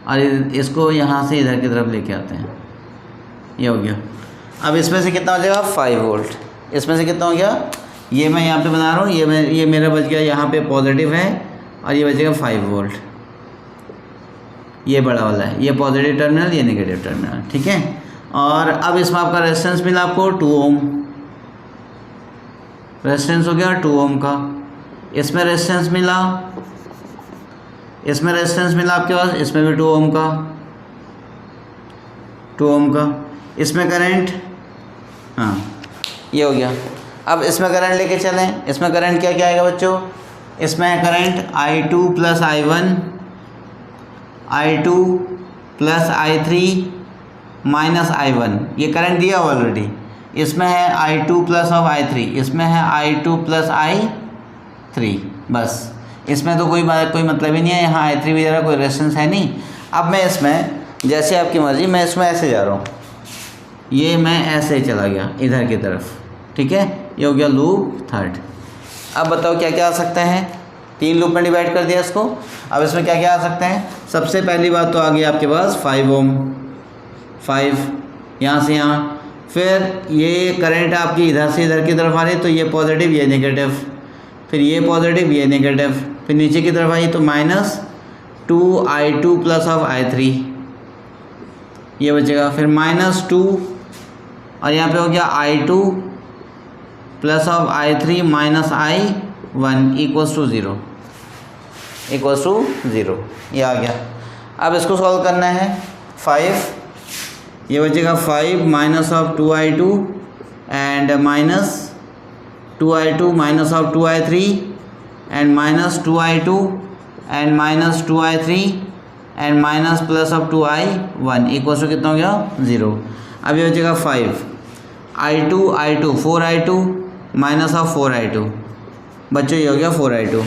और इसको यहाँ से इधर की तरफ लेके आते हैं, ये हो गया। अब इसमें से कितना हो जाएगा 5 वोल्ट, इसमें से कितना हो गया, ये मैं यहाँ पे बना रहा हूँ, ये मेरा बच गया यहाँ पे पॉजिटिव है और ये बचेगा 5 वोल्ट, ये बड़ा वाला है, ये पॉजिटिव टर्मिनल ये नेगेटिव टर्मिनल, ठीक है। और अब इसमें आपका रेजिस्टेंस मिला आपको 2 ओम, रेजिस्टेंस हो गया 2 ओम का। इसमें रेजिस्टेंस मिला आपके पास, इसमें भी 2 ओम का, 2 ओम का। इसमें करंट, हाँ ये हो गया। अब इसमें करंट लेके चलें, इसमें करंट क्या क्या आएगा बच्चों, इसमें current i2 plus i1, i2 plus i3 minus i1, ये करंट दिया ऑलरेडी। इसमें है i2 प्लस ऑफ i3, इसमें है i2 प्लस i3, बस इसमें तो कोई मतलब ही नहीं है, यहाँ i3 वगैरह कोई रेजिस्टेंस है नहीं। अब मैं इसमें जैसे आपकी मर्ज़ी, मैं इसमें ऐसे जा रहा हूँ, ये मैं ऐसे ही चला गया इधर की तरफ, ठीक है। ये हो गया लूप थर्ड। अब बताओ क्या क्या आ सकते हैं, 3 लूप में डिवाइड कर दिया इसको। अब इसमें क्या क्या आ सकते हैं, सबसे पहली बात तो आ गई आपके पास 5 ओम, 5 यहाँ से यहाँ, फिर ये करंट आपकी इधर से इधर की तरफ आ रही है तो ये पॉजिटिव ये नेगेटिव, फिर ये पॉजिटिव ये नेगेटिव, फिर नीचे की तरफ आई तो minus 2i2 plus of i3, ये बचेगा, फिर माइनस 2 और यहाँ पे हो गया i2 plus of i3 minus i1 equals to 0, equals to 0, ये आ गया। अब इसको सॉल्व करना है। 5 ये बचेगा 5 minus of 2i2 and minus 2i2 minus of 2i3 and minus 2i2 and minus 2i3 and minus plus of 2i1 equals to कितना हो गया 0। अब ये बचेगा 5 i2 4i2 minus of 4i2, बच्चों ये हो गया 4i2,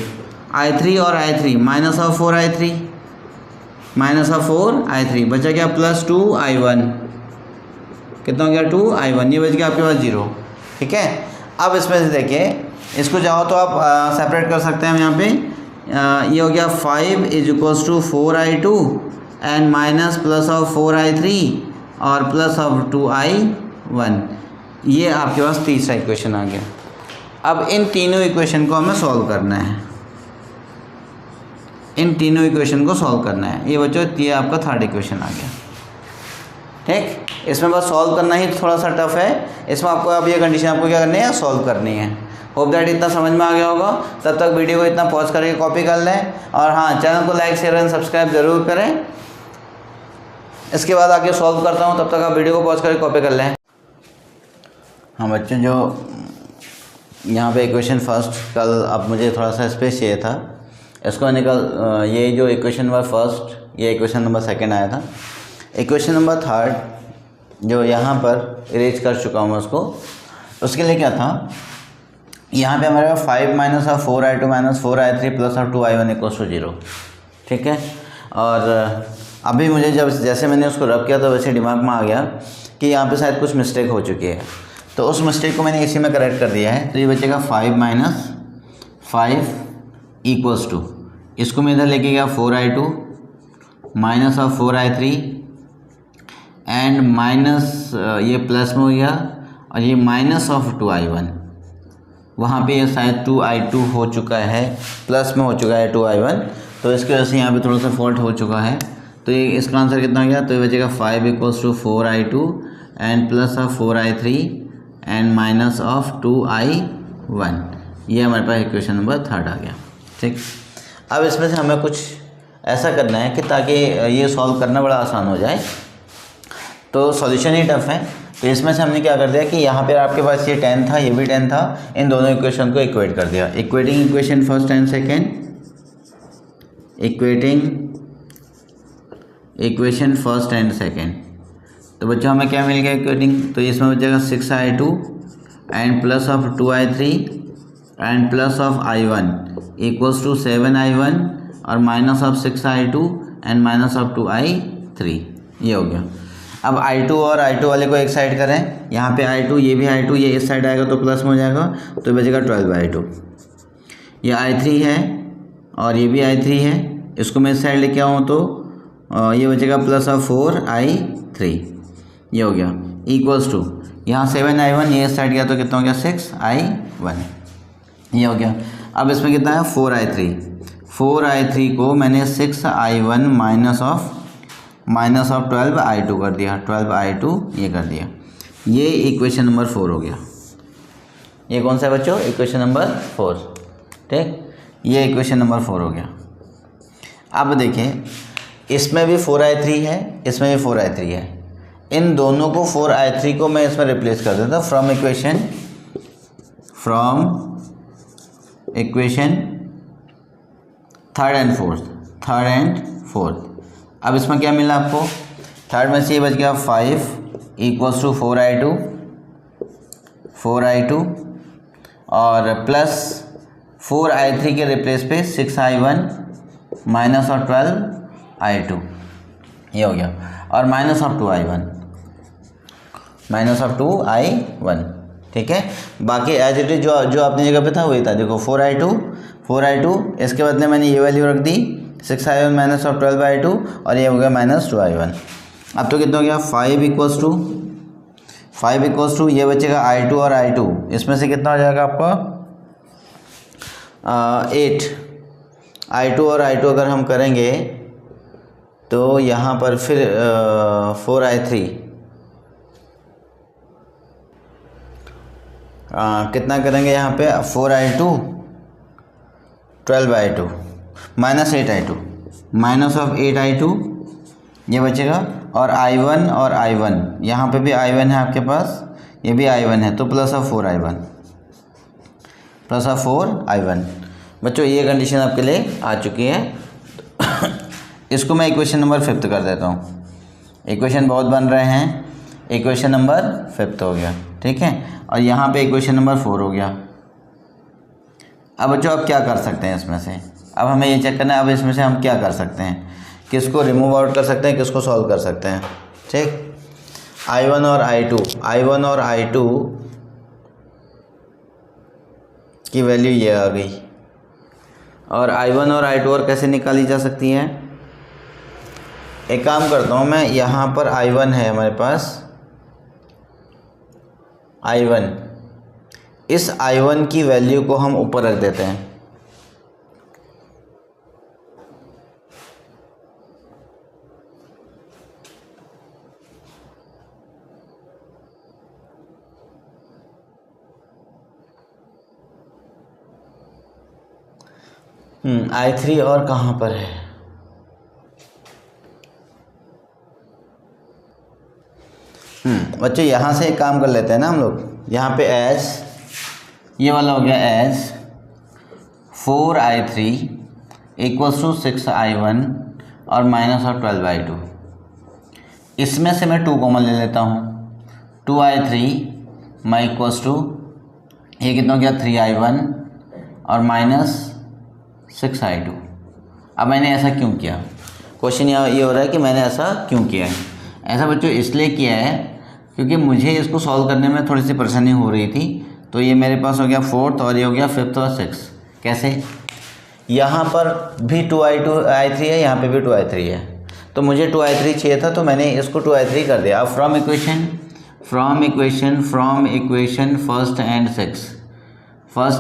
i3 और i3 minus of 4i3, minus of 4i3 बचा गया प्लस 2i1, कितना हो गया 2i1, ये बच गया आपके पास 0, ठीक है। अब इसमें से देखिए, इसको चाहो तो आप सेपरेट कर सकते हैं यहाँ पे, ये हो गया 5 is equals to 4i2 and minus plus of 4i3 और प्लस ऑफ 2i1, ये आपके पास तीसरा इक्वेशन आ गया। अब इन तीनों इक्वेशन को हमें सॉल्व करना है, इन तीनों इक्वेशन को सॉल्व करना है। ये बच्चों ये आपका थर्ड इक्वेशन आ गया, ठीक। इसमें बस सॉल्व करना ही थोड़ा सा टफ है, इसमें आपको अब ये कंडीशन आपको क्या करनी है, सॉल्व करनी है। होप दैट इतना समझ में आ गया होगा। तब तक वीडियो को इतना पॉज करके कॉपी कर लें, और हाँ, चैनल को लाइक शेयर एंड सब्सक्राइब ज़रूर करें। इसके बाद आगे सॉल्व करता हूँ, तब तक आप वीडियो को पॉज करके कॉपी कर लें। हाँ बच्चों, जो यहाँ पे इक्वेशन फर्स्ट, कल अब मुझे थोड़ा सा स्पेस चाहिए था, इसको निकल, ये जो इक्वेशन नंबर फर्स्ट, ये इक्वेशन नंबर सेकंड आया था। इक्वेशन नंबर थर्ड जो यहाँ पर इरेज कर चुका हूँ मैं उसको, उसके लिए क्या था, यहाँ पे हमारे पास 5 minus of 4i2 minus 4i3 plus of 2i1 equals to 0, ठीक है। और अभी मुझे जब जैसे मैंने उसको रब किया तो वैसे दिमाग में आ गया कि यहाँ पे शायद कुछ मिस्टेक हो चुकी है, तो उस मिस्टेक को मैंने इसी में करेक्ट कर दिया है। तो ये बचेगा 5 माइनस 5 इक्वल्स टू, इसको मैं इधर लेके गया 4i2 minus of 4i3 and minus, ये प्लस में हो गया, और ये माइनस ऑफ 2i1, वहाँ पे ये शायद 2i2 हो चुका है, प्लस में हो चुका है 2i1, तो इसकी वजह से यहाँ पे थोड़ा सा फॉल्ट हो चुका है। तो ये इसका आंसर कितना हो गया, तो ये बचेगा 5 equals to 4i2 and plus of 4i3 and minus of 2i1। ये हमारे पास इक्वेशन नंबर थर्ड आ गया, ठीक। अब इसमें से हमें कुछ ऐसा करना है कि ताकि ये सॉल्व करना बड़ा आसान हो जाए, तो सॉल्यूशन ही टफ है। तो इसमें से हमने क्या कर दिया कि यहाँ पे आपके पास ये 10 था, ये भी 10 था, इन दोनों इक्वेशन को इक्वेट कर दिया। Equating equation first and second, equating equation first and second. तो बच्चों हमें क्या मिल गया इक्वेटिंग, तो इसमें बचेगा 6i2 and plus of 2i3 and plus of i1 equals to 7i1 और minus of 6i2 and minus of 2i3, ये हो गया। अब i2 और i2 वाले को एक साइड करें, यहाँ पे i2, ये भी i2, ये इस साइड आएगा तो प्लस में हो जाएगा, तो बचेगा 12/2। ये i3 है और ये भी i3 है, इसको मैं इस साइड लेके आऊँ तो ये बचेगा प्लस ऑफ 4i3, ये हो गया, इक्वल्स टू यहाँ 7i1, ये इस साइड गया तो कितना हो गया 6i1, ये हो गया। अब इसमें कितना है 4i3 को मैंने 6i1 माइनस ऑफ 12i2 कर दिया, 12i2 ये कर दिया, ये इक्वेशन नंबर 4 हो गया। ये कौन सा है बच्चों, इक्वेशन नंबर 4, ठीक, ये इक्वेशन नंबर 4 हो गया। अब देखें, इसमें भी 4i3 है, इसमें भी 4i3 है, इन दोनों को 4i3 को मैं इसमें रिप्लेस कर देता हूँ from equation third and fourth. अब इसमें क्या मिला आपको, थर्ड में से ये बच गया 5 इक्वल्स टू 4i2 और प्लस 4i3 के रिप्लेस पे 6i1 माइनस ऑफ 12i2, ये हो गया, और माइनस ऑफ 2i1, ठीक है। बाकी एज इट इज जो अपनी जगह पे था वही था। देखो 4i2 इसके बदले मैंने ये वैल्यू रख दी 6i1 माइनस ऑफ 12/2 और ये हो गया माइनस 2i1। अब तो कितना हो गया 5 इक्वल्स टू ये बचेगा i2 और i2, इसमें से कितना हो जाएगा आपका 8। i2 और i2 अगर हम करेंगे तो यहाँ पर फिर 4i3 कितना करेंगे यहाँ पे 4i2 12/2 minus 8i2 minus of 8i2 ये बचेगा, और i1 यहाँ पे भी i1 है आपके पास, ये भी i1 है, तो प्लस ऑफ 4i1 बच्चों, ये कंडीशन आपके लिए आ चुकी है। इसको मैं इक्वेशन नंबर 5 कर देता हूँ। इक्वेशन बहुत बन रहे हैं, इक्वेशन नंबर 5 हो गया, ठीक है, और यहाँ पे इक्वेशन नंबर 4 हो गया। अब बच्चों आप क्या कर सकते हैं इसमें से, अब हमें ये चेक करना है, अब इसमें से हम क्या कर सकते हैं, किसको रिमूव आउट कर सकते हैं, किसको सॉल्व कर सकते हैं, ठीक। i1 और i2 की वैल्यू ये आ गई, और i1 और i2 और कैसे निकाली जा सकती है। एक काम करता हूँ मैं, यहाँ पर i1 है हमारे पास, i1, इस i1 की वैल्यू को हम ऊपर रख देते हैं, I3 और कहाँ पर है? बच्चों यहाँ से एक काम कर लेते हैं ना हम लोग। यहाँ पे एज, ये वाला हो गया as 4I3 equals to 6I1 और माइनस ऑफ 12/2। इसमें से मैं 2 कॉमन ले लेता हूँ। 2I3 माई इक्वल्स टू, ये कितना हो गया 3I1 और माइनस 6I2। अब मैंने ऐसा क्यों किया? क्वेश्चन ये हो रहा है कि मैंने ऐसा क्यों किया है। ऐसा बच्चों इसलिए किया है क्योंकि मुझे इसको सॉल्व करने में थोड़ी सी परेशानी हो रही थी। तो ये मेरे पास हो गया 4th और ये हो गया 5th और 6th। कैसे? यहाँ पर भी 2I3 है, यहाँ पे भी 2I3 है, तो मुझे 2I3 चाहिए था, तो मैंने इसको 2I3 कर दिया। अब from equation first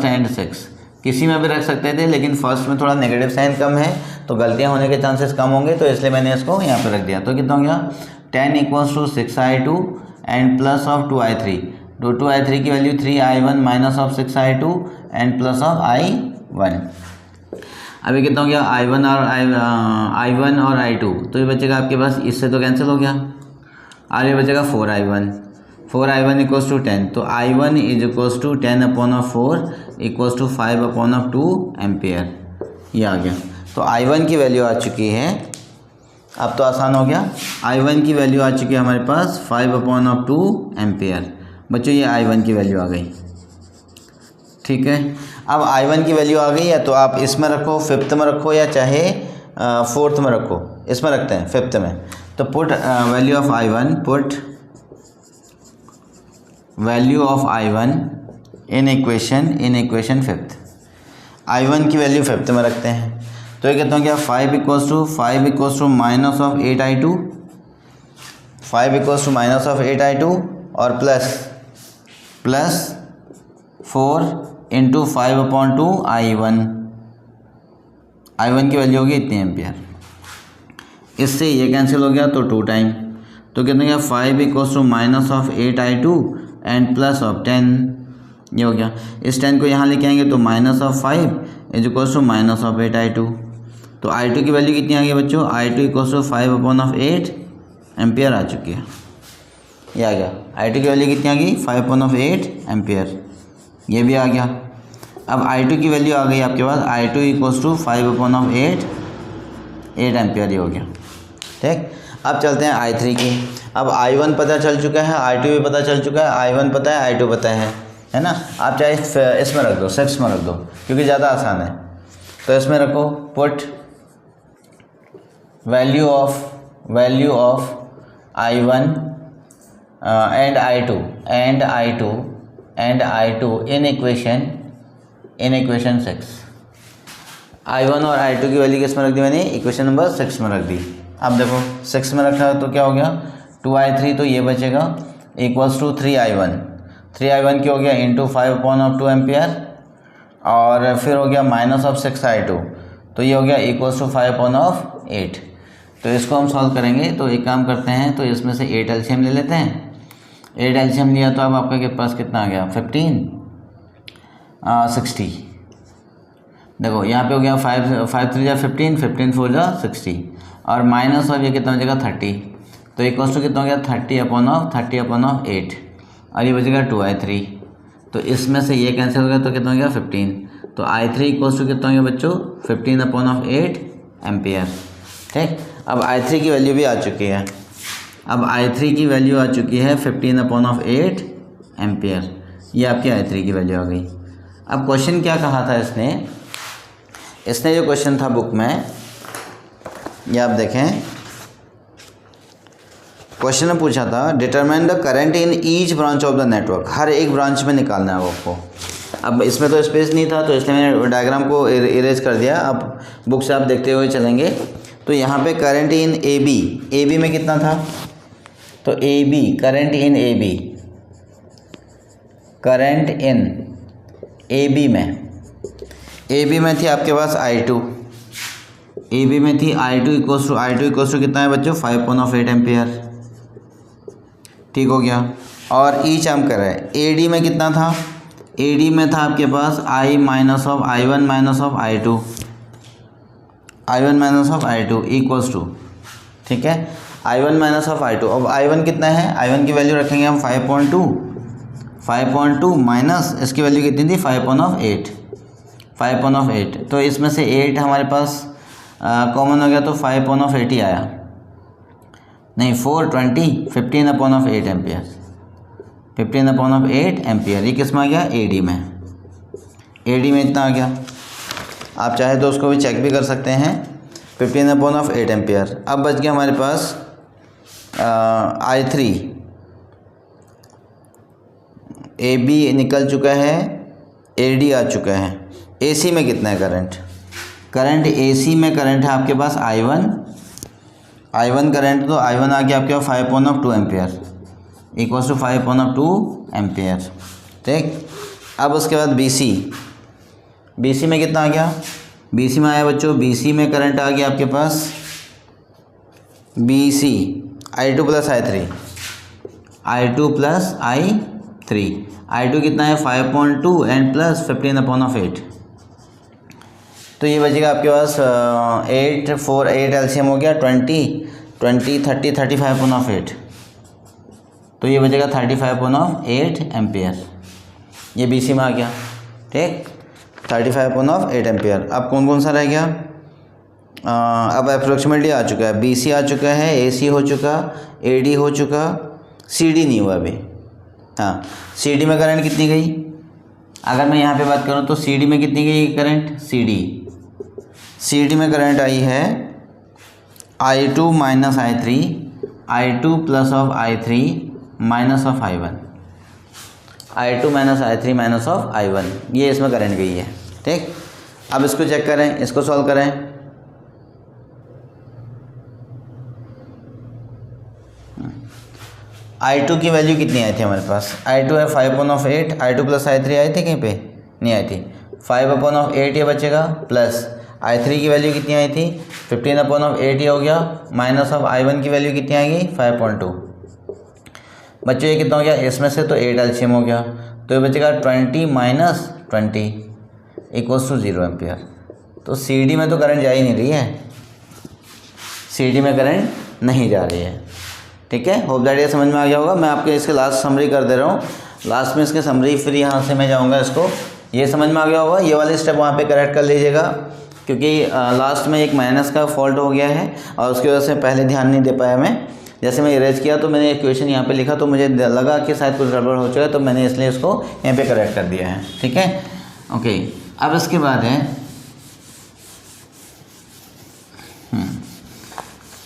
and six किसी में भी रख सकते थे, लेकिन फर्स्ट में थोड़ा नेगेटिव साइन कम है तो गलतियाँ होने के चांसेस कम होंगे, तो इसलिए मैंने इसको यहाँ पे रख दिया। तो कितना हो गया 10 equals to 6I2 and plus of 2I3। तो 2I3 की value 3I1 minus of 6I2 and plus of I1। अभी कितना हो गया I1 और I2, तो ये बचेगा आपके पास, इससे तो कैंसिल हो गया, और ये बचेगा 4I1 इक्वल्स टू 10। तो I1 is equals to 10/4 equals to 5/2 ampere. ये आ गया। तो I1 की वैल्यू आ चुकी है, अब तो आसान हो गया। I1 की वैल्यू आ चुकी है हमारे पास 5/2 एम्पियर। बच्चों ये I1 की वैल्यू आ गई, ठीक है। अब I1 की वैल्यू आ गई है, तो आप इसमें रखो, 5th में रखो, या चाहे 4th में रखो। इसमें रखते हैं 5th में। तो put value of I1, put value of I1 in equation 5th। I1 की वैल्यू 5th में रखते हैं, तो ये कितना हो गया 5 equals to minus of 8I2, 5 equals to minus of 8I2 और प्लस 4 इंटू 5/2 I1 की वैल्यू होगी इतनी एम्पियर। इससे ये कैंसिल हो गया, तो 2 टाइम, तो कितना गया 5 equals to minus of 8I2 and plus of 10। ये हो गया। इस 10 को यहाँ लेके आएंगे तो minus of 5 is equals to minus of 8I2। तो I2 की वैल्यू कितनी आ गई बच्चों? I2 इक्वल्स टू 5/8 एम्पियर आ चुकी है। ये आ गया। I2 की वैल्यू कितनी आ गई? 5/8 एम्पियर। ये भी आ गया। अब I2 की वैल्यू आ गई आपके पास, I2 इक्वल्स टू 5/8 एम्पियर। ये हो गया, ठीक। अब चलते हैं I3 की। अब I1 पता चल चुका है, I2 भी पता चल चुका है। I1 पता है, I2 पता है ना। आप चाहे इसमें रख दो, 6 में रख दो, क्योंकि ज़्यादा आसान है। तो इसमें रखो, put value of I1 and I2 in equation 6। I1 और I2 की वैल्यू किस में रख दी मैंने? इक्वेशन नंबर 6 में रख दी। अब देखो 6 में रखा तो क्या हो गया 2I3, तो ये बचेगा इक्वल्स टू 3I1 की हो गया इंटू 5/2 एम्पियर, और फिर हो गया माइनस ऑफ 6I2, तो ये हो गया इक्वल्स टू 5/8। तो इसको हम सॉल्व करेंगे। तो एक काम करते हैं, तो इसमें से 8 एलसीएम ले लेते हैं। 8 एलसीएम लिया तो अब आपके पास कितना आ गया 15 60। देखो यहाँ पे हो गया 5 3 जा 15, 15 4 जा 60, और माइनस ऑफ ये कितना बचेगा 30। तो इक्वल्स टू कितना हो गया 30/8, और ये बचेगा 2I3। तो इसमें से ये कैंसिल हो गया, तो कितना हो गया 15। तो I3 इक्वल्स टू कितना हो गया बच्चों 15/8 एम्पियर, ठीक। अब I3 की वैल्यू भी आ चुकी है। अब I3 की वैल्यू आ चुकी है 15/8 एम्पियर। ये आपकी I3 की वैल्यू आ गई। अब क्वेश्चन क्या कहा था इसने जो क्वेश्चन था बुक में, ये आप देखें, क्वेश्चन में पूछा था determine the current in each branch of the network. हर एक ब्रांच में निकालना है आपको। अब इसमें तो स्पेस नहीं था, तो इसलिए मैंने डायग्राम को इरेज कर दिया। अब बुक से आप देखते हुए चलेंगे। तो यहाँ पे करंट इन ए बी में कितना था? तो करंट इन ए बी में थी आपके पास I2 इक्वल्स टू कितना है बच्चों 5/8 एम्पियर, ठीक हो गया। और ईच हम कर रहे हैं। AD में कितना था? AD में था आपके पास I- of I1 minus of I2, I1 minus of I2 इक्वल्स टू, ठीक है, I1 माइनस ऑफ I2। अब I1 कितना है, I1 की वैल्यू रखेंगे हम 5.2 माइनस इसकी वैल्यू कितनी थी 5/8। तो इसमें से 8 हमारे पास कॉमन हो गया तो 5/8 ही आया, नहीं 420 15/8 एम्पियर, 15/8 एम्पियर। ये किस में आ गया, AD में इतना आ गया। आप चाहे तो उसको भी चेक भी कर सकते हैं, 15/8 एम्पियर। अब बच गया हमारे पास I3, AB निकल चुका है, AD आ चुका है। AC में कितना है करंट AC में करंट है आपके पास I1 करंट, तो I1 आ गया आपके पास 5/2 एम्पियर इक्वल्स टू 5/2 एम्पियर, ठीक। अब उसके बाद BC में कितना आ गया, BC में आया बच्चों, BC में करंट आ गया आपके पास BC I2 plus I3। I2 कितना है 5.2 एंड प्लस 15/8, तो ये बचेगा आपके पास 8 4 8 LCM हो गया 20 30 35/8, तो ये बचेगा 35/8 एम्पियर। ये BC में आ गया, ठीक, 35/8 एम्पियर। अब कौन कौन सा रह गया, अब अप्रोक्सीमेटली आ चुका है, BC आ चुका है, AC हो चुका, AD हो चुका, CD नहीं हुआ अभी। हाँ, CD में करंट कितनी गई, अगर मैं यहाँ पे बात करूँ तो CD में कितनी गई करंट, CD में करंट आई है I2 minus I2 plus of I3 minus of I1, I2 minus I3 minus of I1, ये इसमें करंट गई है, ठीक। अब इसको चेक करें, इसको सॉल्व करें। I2 की वैल्यू कितनी आई थी हमारे पास, I2 है 5/8, I2 प्लस I3 आई थी कहीं पे, नहीं आई थी, 5/8 ये बचेगा, प्लस I3 की वैल्यू कितनी आई थी 15/8 ये हो गया, माइनस ऑफ I1 की वैल्यू कितनी आएगी 5.2। बच्चों ये कितना हो गया, इसमें से तो 8 LCM हो गया, तो ये बचेगा 20 माइनस 20 इक्वल्स टू 0 एम्पियर। तो CD में तो करंट जा ही नहीं रही है, CD में करंट नहीं जा रही है, ठीक है। होप दैट ये समझ में आ गया होगा। मैं आपको इसके लास्ट समरी कर दे रहा हूँ, लास्ट में इसके समरी, फिर यहाँ से मैं जाऊँगा इसको, ये समझ में आ गया होगा। ये वाले स्टेप वहाँ पे करेक्ट कर लीजिएगा, क्योंकि लास्ट में एक माइनस का फॉल्ट हो गया है और उसकी वजह से पहले ध्यान नहीं दे पाया मैं। जैसे मैं इरेज किया तो मैंने एक क्वेश्चन यहाँ पे लिखा तो मुझे लगा कि शायद कुछ गड़बड़ हो चुका है, तो मैंने इसलिए इसको यहाँ पे करेक्ट कर दिया है, ठीक है, ओके। अब इसके बाद है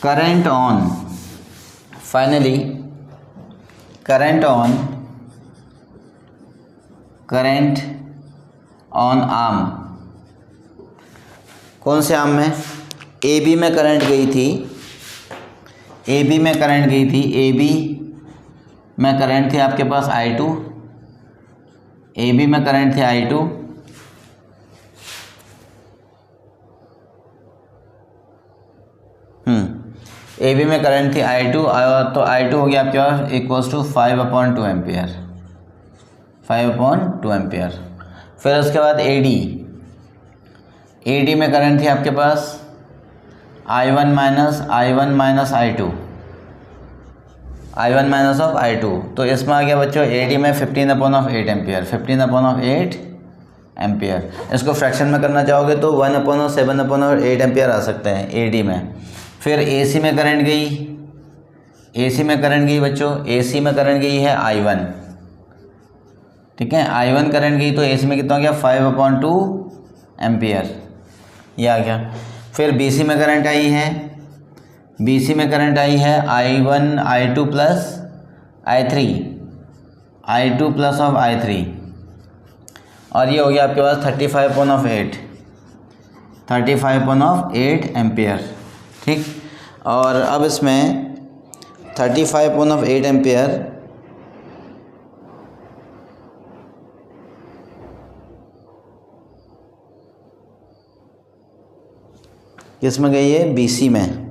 current on, finally current on arm. कौन से आर्म में, AB में करंट गई थी, AB में करंट थी आपके पास I2, AB में करंट थी I2, AB में करंट थी I2, तो I2 हो गया आपके पास इक्वल्स टू 5/2 एम्पियर, 5/2 एम्पियर। फिर उसके बाद AD में करंट थी आपके पास I1 minus I2, I1 minus of I2, तो इसमें आ गया बच्चों AD में 15/8 एम्पियर, 15/8 एम्पियर। इसको फ्रैक्शन में करना चाहोगे तो 1/7/8 एम्पियर आ सकते हैं AD में। फिर AC में करंट गई, बच्चों, AC में करंट गई है I1, ठीक है, I1 करंट गई तो AC में कितना हो गया 5/2 एम्पियर, ये आ गया। फिर BC में करंट आई है I1 I2 plus I3, I2 plus of I3, और ये हो गया आपके पास 35/8 एम्पियर, ठीक। और अब इसमें 35/8 एम्पियर किस में गई है, BC में,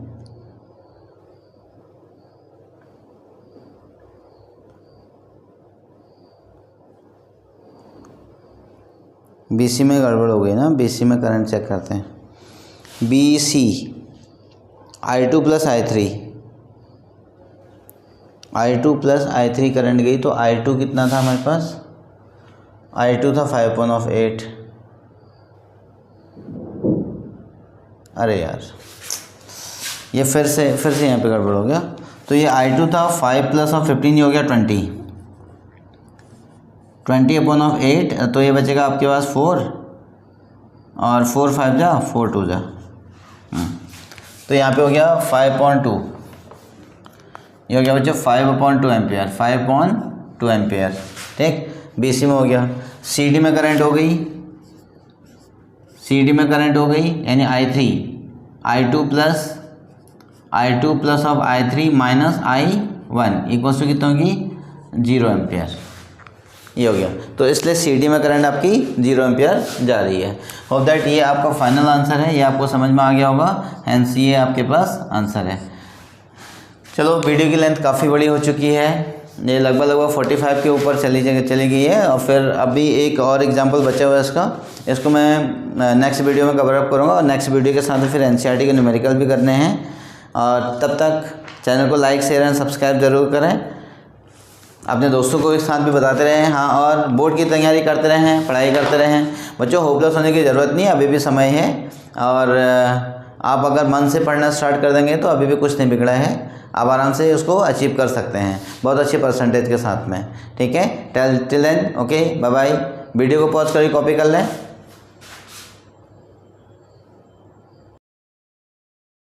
BC में गड़बड़ हो गई ना, BC में करंट चेक करते हैं। BC I2 plus I3 current गई तो I2 कितना था हमारे पास, I2 था 5/8। अरे यार ये फिर से यहाँ पे गड़बड़ हो गया। तो ये I2 था 5 + 15 हो गया 20/8, तो ये बचेगा आपके पास 4 और 4 5 जा 4 2 जा, तो यहाँ पे हो गया 5.2, ये हो गया बच्चों 5/2 एम्पियर, 5/2 एम्पियर। ठीक, BC में हो गया। CD में करंट हो गई, यानी I2 plus of I3 minus I1 equals to कितना होगी 0 एम्पियर, ये हो गया। तो इसलिए CD में करंट आपकी 0 एम्पियर जा रही है। होप दैट ये आपका फाइनल आंसर है, ये आपको समझ में आ गया होगा, हेंस ये आपके पास आंसर है। चलो वीडियो की लेंथ काफ़ी बड़ी हो चुकी है, ये लगभग 45 के ऊपर चली गई है, और फिर अभी एक और एग्जांपल बचा हुआ है इसको मैं नेक्स्ट वीडियो में कवर अप करूँगा, और नेक्स्ट वीडियो के साथ फिर NCERT के न्यूमेरिकल भी करने हैं। और तब तक चैनल को लाइक शेयर एंड सब्सक्राइब ज़रूर करें, अपने दोस्तों को एक साथ भी बताते रहें, हाँ, और बोर्ड की तैयारी करते रहें, पढ़ाई करते रहें। बच्चों होपलेस होने की ज़रूरत नहीं है, अभी भी समय है, और आप अगर मन से पढ़ना स्टार्ट कर देंगे तो अभी भी कुछ नहीं बिगड़ा है, आप आराम से उसको अचीव कर सकते हैं बहुत अच्छे परसेंटेज के साथ में। ठीक है, till then okay, bye bye. Video को पॉज करके कॉपी कर लें।